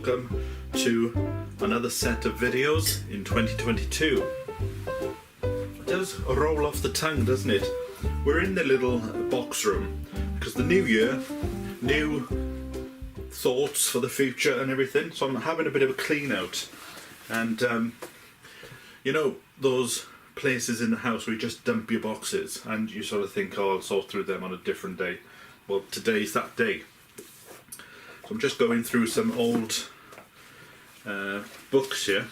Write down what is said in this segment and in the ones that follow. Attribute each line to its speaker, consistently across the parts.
Speaker 1: welcome to another set of videos in 2022. It does roll off the tongue, doesn't it? We're in the little box room because the new year, new thoughts for the future and everything, so I'm having a bit of a clean out. And you know those places in the house where you just dump your boxes and you sort of think, oh, I'll sort through them on a different day. Well, today's that day. So I'm just going through some old books here,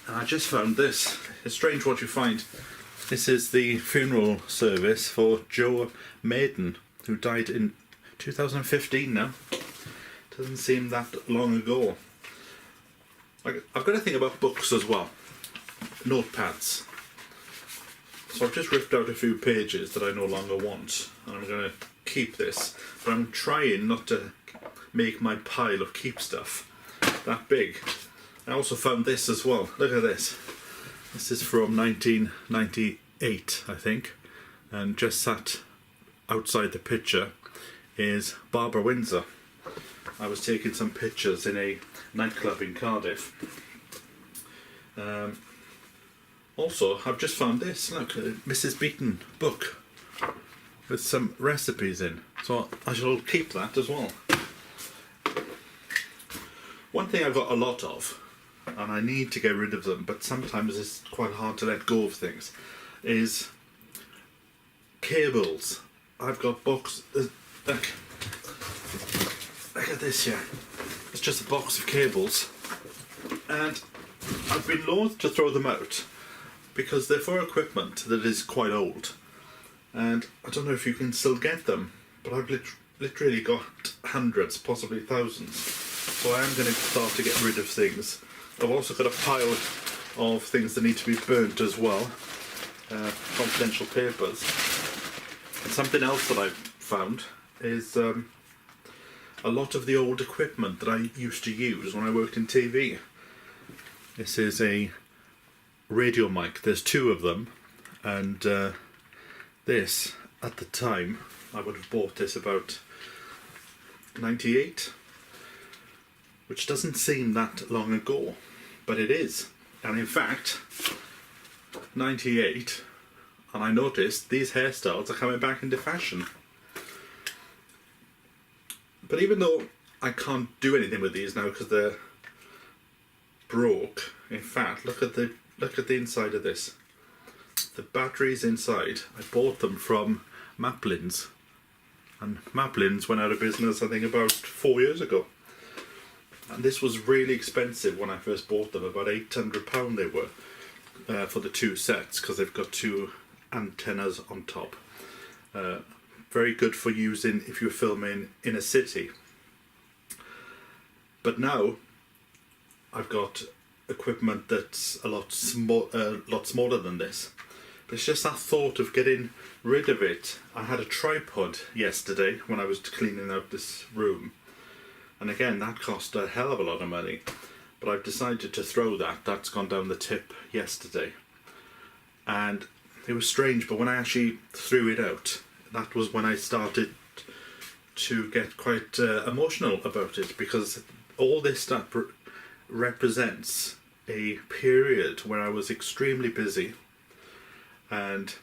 Speaker 1: and I just found this. It's strange what you find. This is the funeral service for Joe Maiden, who died in 2015 now. Doesn't seem that long ago. I've got to think about books as well. Notepads. So I've just ripped out a few pages that I no longer want, and I'm going to keep this, but I'm trying not to make my pile of keep stuff that big. I also found this as well. Look at this. This is from 1998, I think, and just sat outside the picture is Barbara Windsor. I was taking some pictures in a nightclub in Cardiff. Also, I've just found this, look, a Mrs. Beaton book with some recipes in, so I shall keep that as well. One thing I've got a lot of, and I need to get rid of them, but sometimes it's quite hard to let go of things, is cables. I've got box, look at this here, it's just a box of cables, and I've been loath to throw them out because they're for equipment that is quite old, and I don't know if you can still get them, but I've literally got hundreds, possibly thousands, so I am going to start to get rid of things. I've also got a pile of things that need to be burnt as well, confidential papers. And something else that I've found is a lot of the old equipment that I used to use when I worked in TV. This is a radio mic, there's two of them, and this, at the time, I would have bought this about 98, which doesn't seem that long ago, but it is. And in fact, 98, and I noticed these hairstyles are coming back into fashion. But even though I can't do anything with these now because they're broke, in fact, look at the inside of this. The batteries inside, I bought them from Maplins, and Maplins went out of business I think about 4 years ago, and this was really expensive when I first bought them. About £800 they were for the two sets, because they've got two antennas on top. Very good for using if you're filming in a city. But now I've got equipment that's a lot smaller than this. But it's just that thought of getting rid of it. I had a tripod yesterday when I was cleaning out this room, and again that cost a hell of a lot of money, but I've decided to throw that. That's gone down the tip yesterday, and it was strange, but when I actually threw it out, that was when I started to get quite emotional about it, because all this stuff represents a period where I was extremely busy, and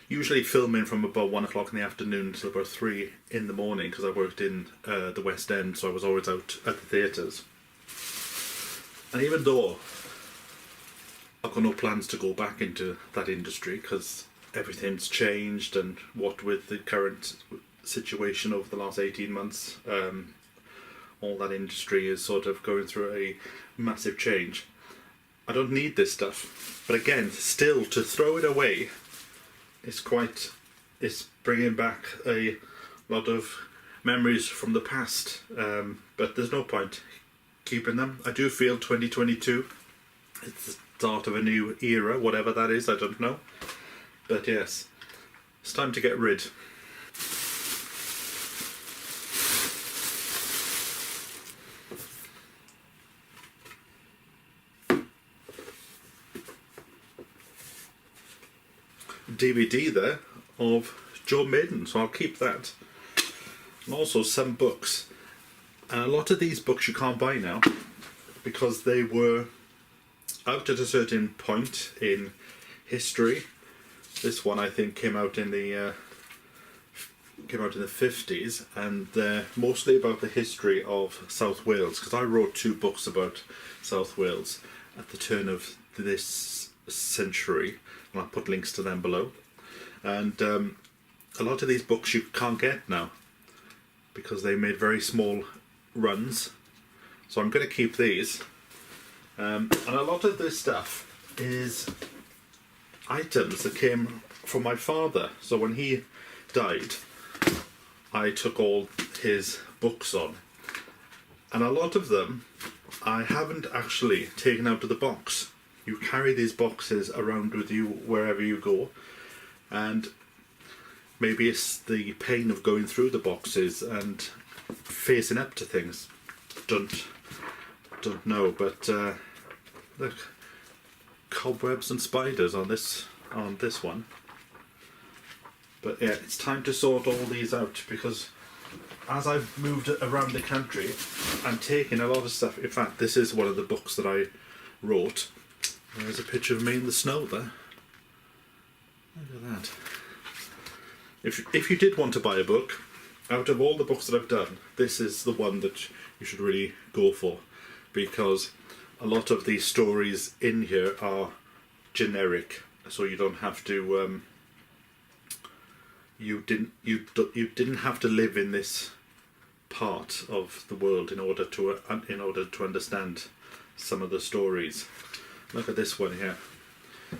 Speaker 1: usually filming from about 1 o'clock in the afternoon until about 3 in the morning, because I worked in the West End, so I was always out at the theatres. And even though I've got no plans to go back into that industry because everything's changed, and what with the current situation over the last 18 months, all that industry is sort of going through a massive change. I don't need this stuff, but again, still to throw it away is it's bringing back a lot of memories from the past, but there's no point keeping them. I do feel 2022, it's the start of a new era, whatever that is, I don't know, but yes, it's time to get rid. DVD there of Joe Maiden, so I'll keep that. And also some books. And a lot of these books you can't buy now because they were out at a certain point in history. This one I think came out in the 50s, and they're mostly about the history of South Wales, because I wrote 2 books about South Wales at the turn of this century, and I'll put links to them below. And a lot of these books you can't get now because they made very small runs, so I'm going to keep these. And a lot of this stuff is items that came from my father. So when he died, I took all his books on, and a lot of them I haven't actually taken out of the box. You carry these boxes around with you wherever you go, and maybe it's the pain of going through the boxes and facing up to things. Don't know, but look, cobwebs and spiders on this one. But yeah, it's time to sort all these out, because as I've moved around the country, I'm taking a lot of stuff. In fact, this is one of the books that I wrote. There's a picture of me in the snow there. Look at that. If you did want to buy a book, out of all the books that I've done, this is the one that you should really go for, because a lot of these stories in here are generic, so you don't have to you didn't have to live in this part of the world in order to understand some of the stories. Look at this one here.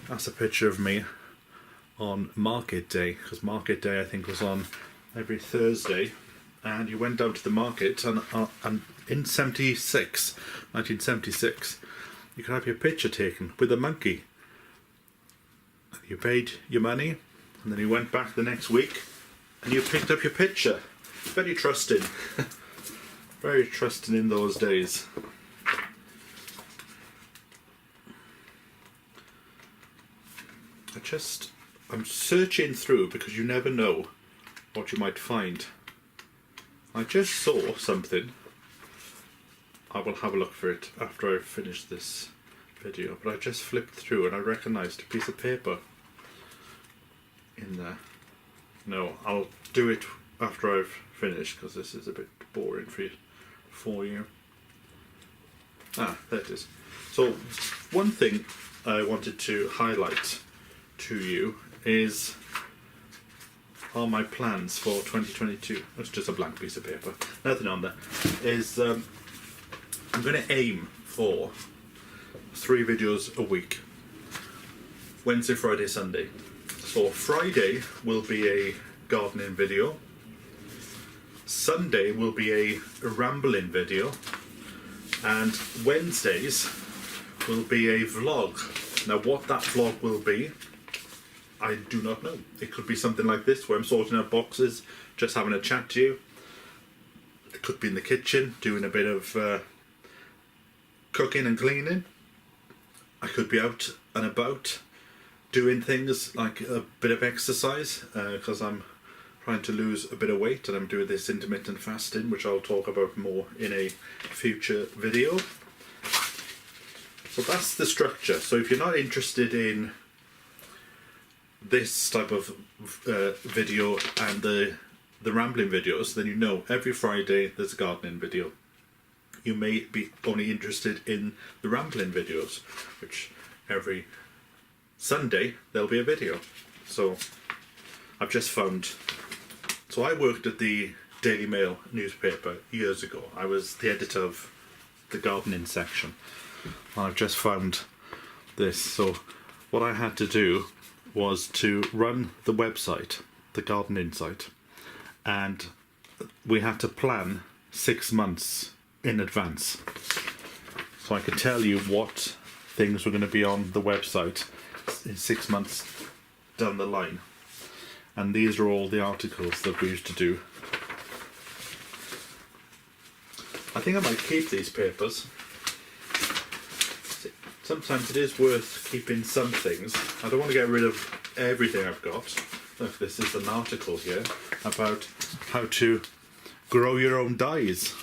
Speaker 1: That's a picture of me on market day, because market day I think was on every Thursday, and you went down to the market, and in 1976, you could have your picture taken with a monkey. You paid your money, and then you went back the next week and you picked up your picture. Very trusting. Very trusting in those days. I'm searching through because you never know what you might find. I just saw something. I will have a look for it after I finish this video, but I just flipped through and I recognised a piece of paper in there. No, I'll do it after I've finished, because this is a bit boring for you. Ah, there it is. So one thing I wanted to highlight to you are my plans for 2022. It's just a blank piece of paper, nothing on there. I'm going to aim for 3 videos a week, Wednesday, Friday, Sunday. So Friday will be a gardening video, Sunday will be a rambling video, and Wednesdays will be a vlog. Now what that vlog will be, I do not know. It could be something like this, where I'm sorting out boxes, just having a chat to you. It could be in the kitchen, doing a bit of cooking and cleaning. I could be out and about doing things like a bit of exercise, because I'm trying to lose a bit of weight and I'm doing this intermittent fasting, which I'll talk about more in a future video. So that's the structure. So if you're not interested in this type of video and the rambling videos, then you know every Friday there's a gardening video. You may be only interested in the rambling videos, which every Sunday there'll be a video. So I've just found, so I worked at the Daily Mail newspaper years ago. I was the editor of the gardening section. I've just found this. So what I had to do was to run the website, the gardening site, and we had to plan 6 months in advance. So I could tell you what things were going to be on the website in 6 months down the line. And these are all the articles that we used to do. I think I might keep these papers. Sometimes it is worth keeping some things. I don't want to get rid of everything I've got. Look, this is an article here about how to grow your own dyes.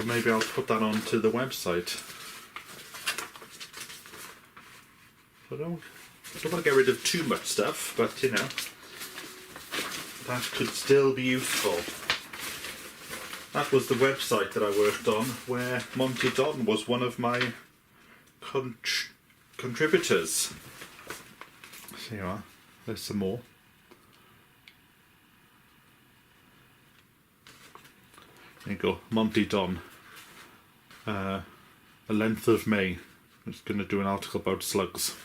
Speaker 1: So maybe I'll put that onto the website. I don't want to get rid of too much stuff, but you know, that could still be useful. That was the website that I worked on, where Monty Don was one of my contributors. So here you are. There's some more. There you go, Monty Don. A length of May. He's going to do an article about slugs.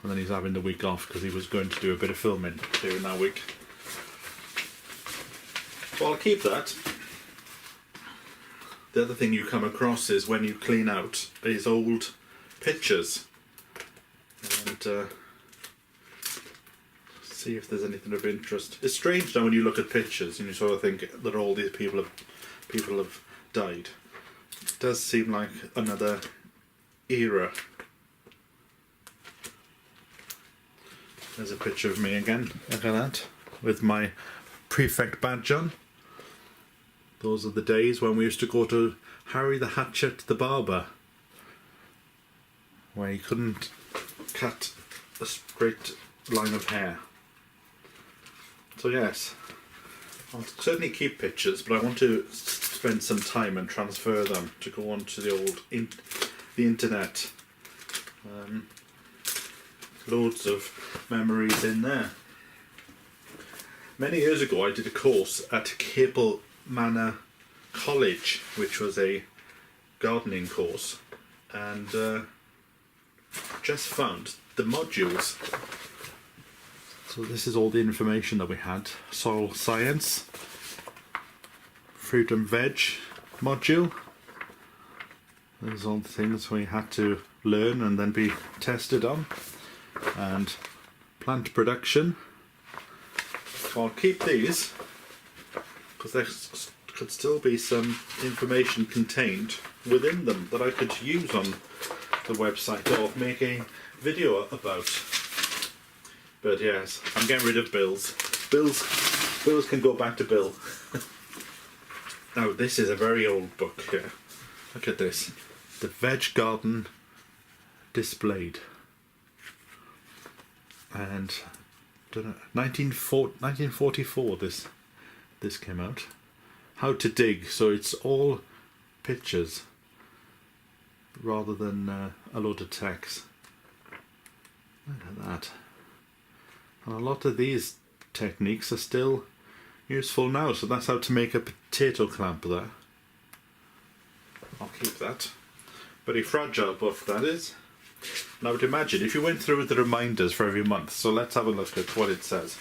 Speaker 1: And then he's having the week off because he was going to do a bit of filming during that week. So I'll keep that. The other thing you come across is when you clean out these old pictures and see if there's anything of interest. It's strange now when you look at pictures and you sort of think that all these people have died. It does seem like another era. There's a picture of me again, look at that, with my prefect badge on. Those are the days when we used to go to Harry the Hatchet the barber, where he couldn't cut a straight line of hair. So yes, I'll certainly keep pictures, but I want to spend some time and transfer them to go onto the internet. Loads of memories in there. Many years ago I did a course at Capel Manor College, which was a gardening course, and just found the modules. So this is all the information that we had. Soil science, fruit and veg module. There's all the things we had to learn and then be tested on. And plant production. So I'll keep these because there could still be some information contained within them that I could use on the website or make a video about. But yes, I'm getting rid of bills. Bills can go back to Bill. Now this is a very old book here. Look at this. The Veg Garden Displayed. And don't know, 1944 this came out. How to dig, so it's all pictures rather than a load of text. Look at that. And a lot of these techniques are still useful now, so that's how to make a potato clamp there. I'll keep that. Very fragile book that is. And I would imagine if you went through the reminders for every month, so let's have a look at what it says.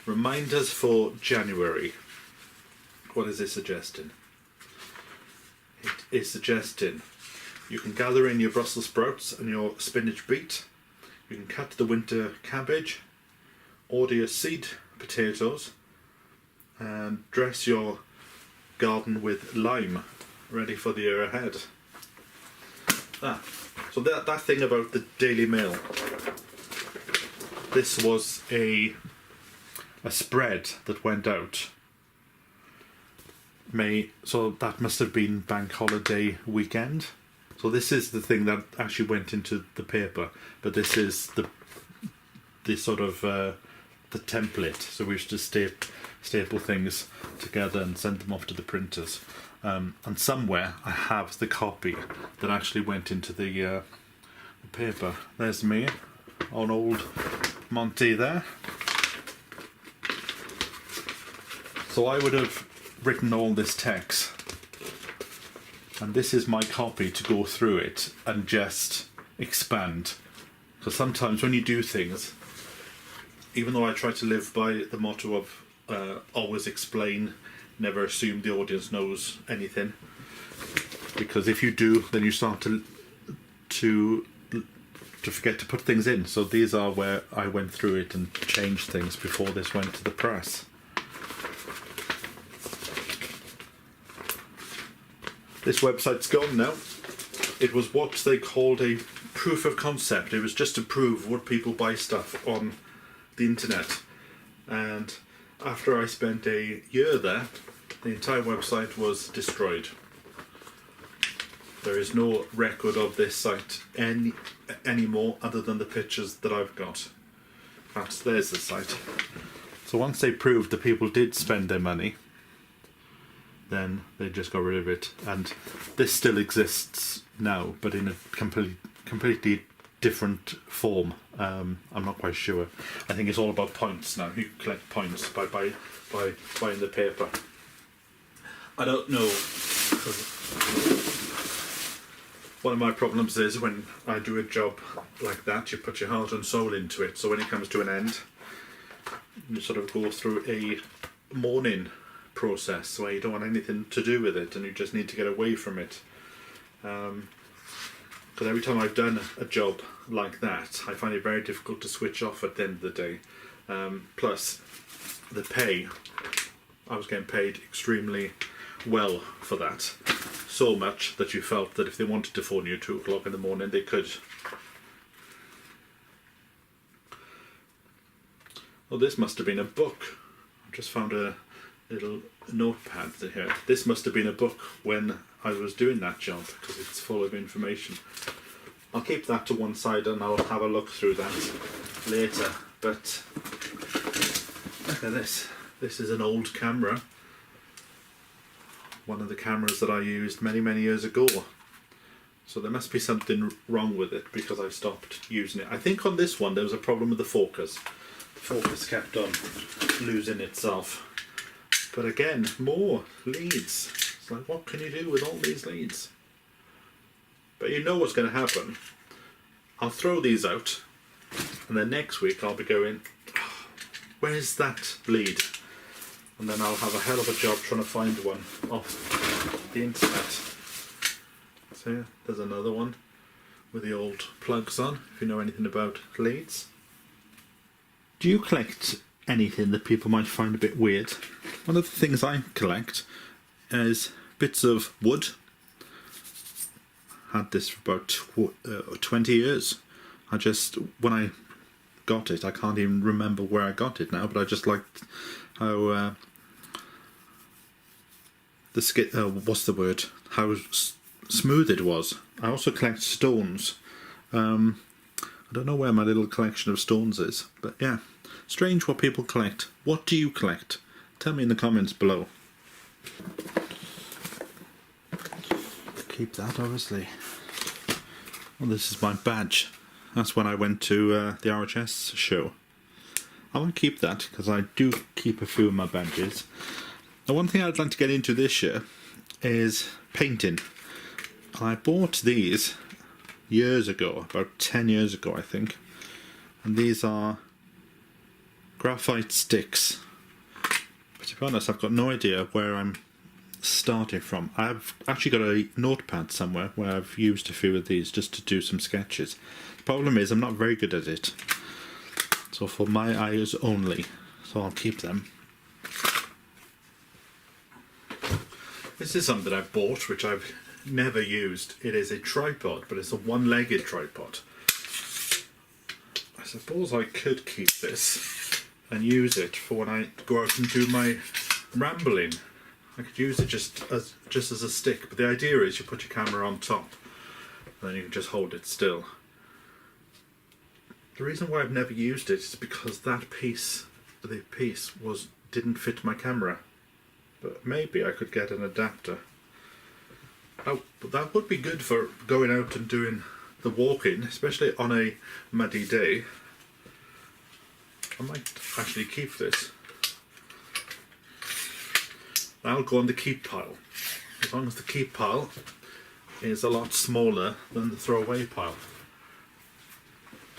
Speaker 1: Reminders for January. What is it suggesting? It is suggesting you can gather in your Brussels sprouts and your spinach beet. You can cut the winter cabbage, order your seed potatoes, and dress your garden with lime, ready for the year ahead. So that thing about the Daily Mail. This was a spread that went out. So that must have been bank holiday weekend. So this is the thing that actually went into the paper, but this is the sort of the template. So we used to staple things together and send them off to the printers. And somewhere I have the copy that actually went into the paper. There's me on old Monty there. So I would have written all this text, and this is my copy to go through it and just expand. So sometimes when you do things, even though I try to live by the motto of always explain, never assume the audience knows anything, because if you do, then you start to forget to put things in. So these are where I went through it and changed things before this went to the press. This website's gone now. It was what they called a proof of concept. It was just to prove would people buy stuff on the internet. And after I spent a year there, The entire website was destroyed. There is no record of this site anymore other than the pictures that I've got. There's the site. So once they proved that people did spend their money, then they just got rid of it. And this still exists now, but in a completely different form. I'm not quite sure. I think it's all about points now. You collect points by buying the paper. I don't know. One of my problems is when I do a job like that, you put your heart and soul into it. So when it comes to an end, you sort of go through a mourning process where you don't want anything to do with it and you just need to get away from it. Because every time I've done a job like that, I find it very difficult to switch off at the end of the day. Plus, the pay, I was getting paid extremely well for that. So much that you felt that if they wanted to phone you at 2 o'clock in the morning, they could. Well, this must have been a book. I just found a little notepad here. This must have been a book when I was doing that job because it's full of information. I'll keep that to one side and I'll have a look through that later. But look at this. This is an old camera. One of the cameras that I used many years ago. So there must be something wrong with it because I stopped using it. I think on this one there was a problem with the focus. The focus kept on losing itself. But again, more leads. It's like, what can you do with all these leads? But you know what's going to happen. I'll throw these out and then next week I'll be going, oh, where's that lead? And then I'll have a hell of a job trying to find one off the internet. So yeah, there's another one with the old plugs on, if you know anything about leads. Do you collect anything that people might find a bit weird? One of the things I collect is bits of wood. Had this for about 20 years. When I got it, I can't even remember where I got it now, but I just liked how how smooth it was. I also collect stones. I don't know where my little collection of stones is, but yeah, strange what people collect. What do you collect? Tell me in the comments below. Keep that, obviously. Well, this is my badge. That's when I went to the RHS show. I won't keep that because I do keep a few of my badges. Now, one thing I'd like to get into this year is painting. I bought these years ago, about 10 years ago I think, and these are graphite sticks. But to be honest, I've got no idea where I'm starting from. I've actually got a notepad somewhere where I've used a few of these just to do some sketches. The problem is I'm not very good at it, so for my eyes only, so I'll keep them. This is something I bought which I've never used. It is a tripod, but it's a one-legged tripod. I suppose I could keep this and use it for when I go out and do my rambling. I could use it just as a stick, but the idea is you put your camera on top and then you can just hold it still. The reason why I've never used it is because the piece didn't fit my camera. But maybe I could get an adapter. Oh, but that would be good for going out and doing the walking, especially on a muddy day. I might actually keep this. That'll go on the keep pile. As long as the keep pile is a lot smaller than the throwaway pile.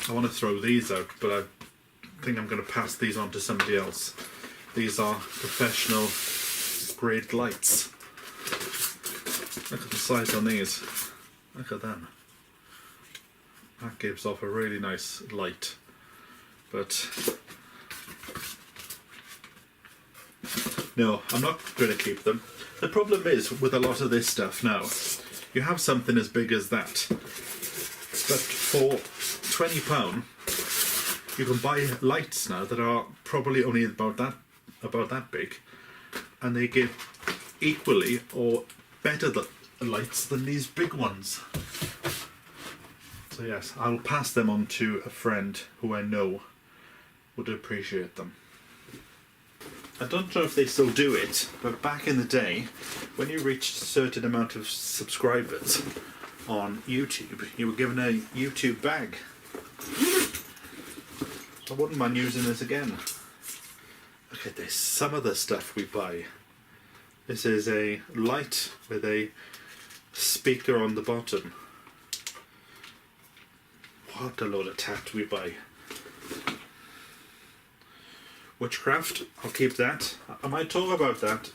Speaker 1: I want to throw these out, but I think I'm going to pass these on to somebody else. These are professional grade lights. Look at the size on these. Look at them. That gives off a really nice light. But no, I'm not going to keep them. The problem is with a lot of this stuff now, you have something as big as that, but for £20 you can buy lights now that are probably only about that big, and they give equally or better lights than these big ones. So yes, I'll pass them on to a friend who I know would appreciate them. I don't know if they still do it, but back in the day, when you reached a certain amount of subscribers on YouTube, you were given a YouTube bag. I wouldn't mind using this again. Look at this, some of the stuff we buy. This is a light with a speaker on the bottom. What a load of tat we buy. Witchcraft, I'll keep that. I might talk about that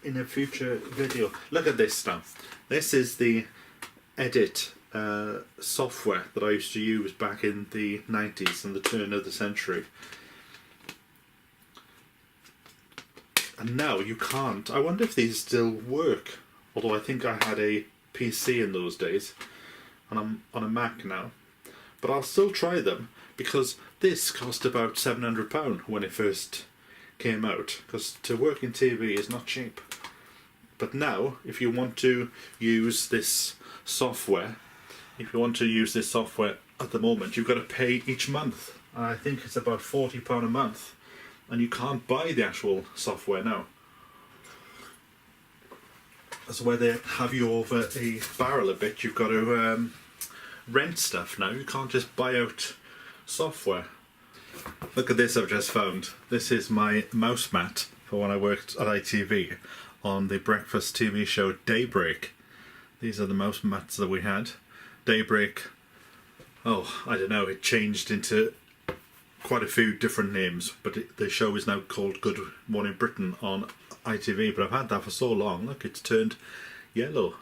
Speaker 1: in a future video. Look at this now. This is the edit software that I used to use back in the 90s and the turn of the century. And now you can't. I wonder if these still work. Although I think I had a PC in those days and I'm on a Mac now. But I'll still try them because this cost about £700 when it first came out. Because to work in TV is not cheap. But now, if you want to use this software, at the moment, you've got to pay each month. And I think it's about £40 a month. And you can't buy the actual software now. That's where they have you over a barrel a bit. You've got to rent stuff now. You can't just buy out software. Look at this I've just found. This is my mouse mat for when I worked at ITV on the breakfast TV show Daybreak. These are the mouse mats that we had. Daybreak, oh, I don't know, it changed into quite a few different names, but the show is now called Good Morning Britain on ITV, but I've had that for so long. Look, it's turned yellow.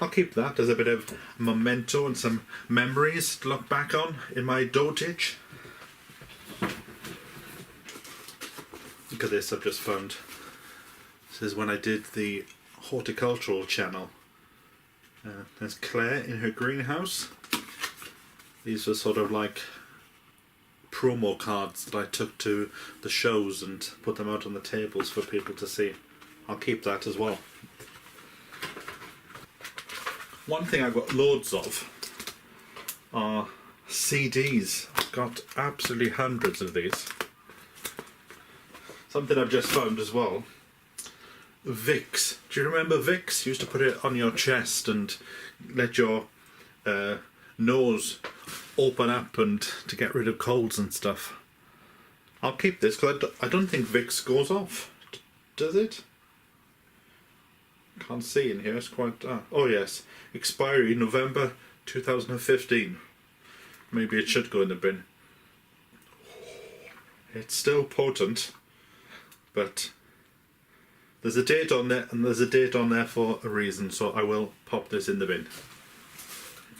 Speaker 1: I'll keep that as a bit of memento and some memories to look back on in my dotage. Look at this I've just found. This is when I did the horticultural channel. There's Claire in her greenhouse. These were sort of like promo cards that I took to the shows and put them out on the tables for people to see. I'll keep that as well. One thing I've got loads of are CDs. I've got absolutely hundreds of these. Something I've just found as well. Vicks. Do you remember Vicks? You used to put it on your chest and let your nose open up and to get rid of colds and stuff. I'll keep this because I don't think Vicks goes off. Does it? Can't see in here. It's quite... oh yes. Expiry November 2015. Maybe it should go in the bin. It's still potent, but there's a date on there, and there's a date on there for a reason, so I will pop this in the bin.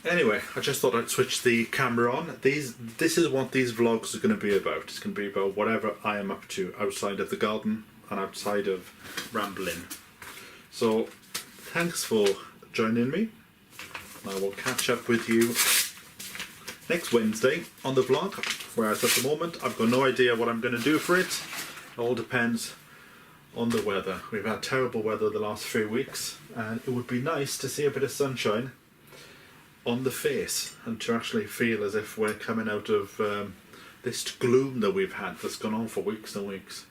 Speaker 1: Anyway, I just thought I'd switch the camera on. This is what these vlogs are going to be about. It's going to be about whatever I am up to outside of the garden and outside of rambling. So, thanks for joining me. I will catch up with you next Wednesday on the vlog, whereas at the moment I've got no idea what I'm going to do for it. It all depends on the weather. We've had terrible weather the last few weeks, and it would be nice to see a bit of sunshine on the face and to actually feel as if we're coming out of this gloom that we've had that's gone on for weeks and weeks.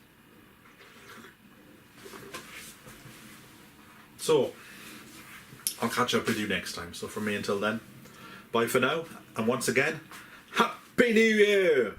Speaker 1: So, I'll catch up with you next time. So from me until then, bye for now, and once again, Happy New Year!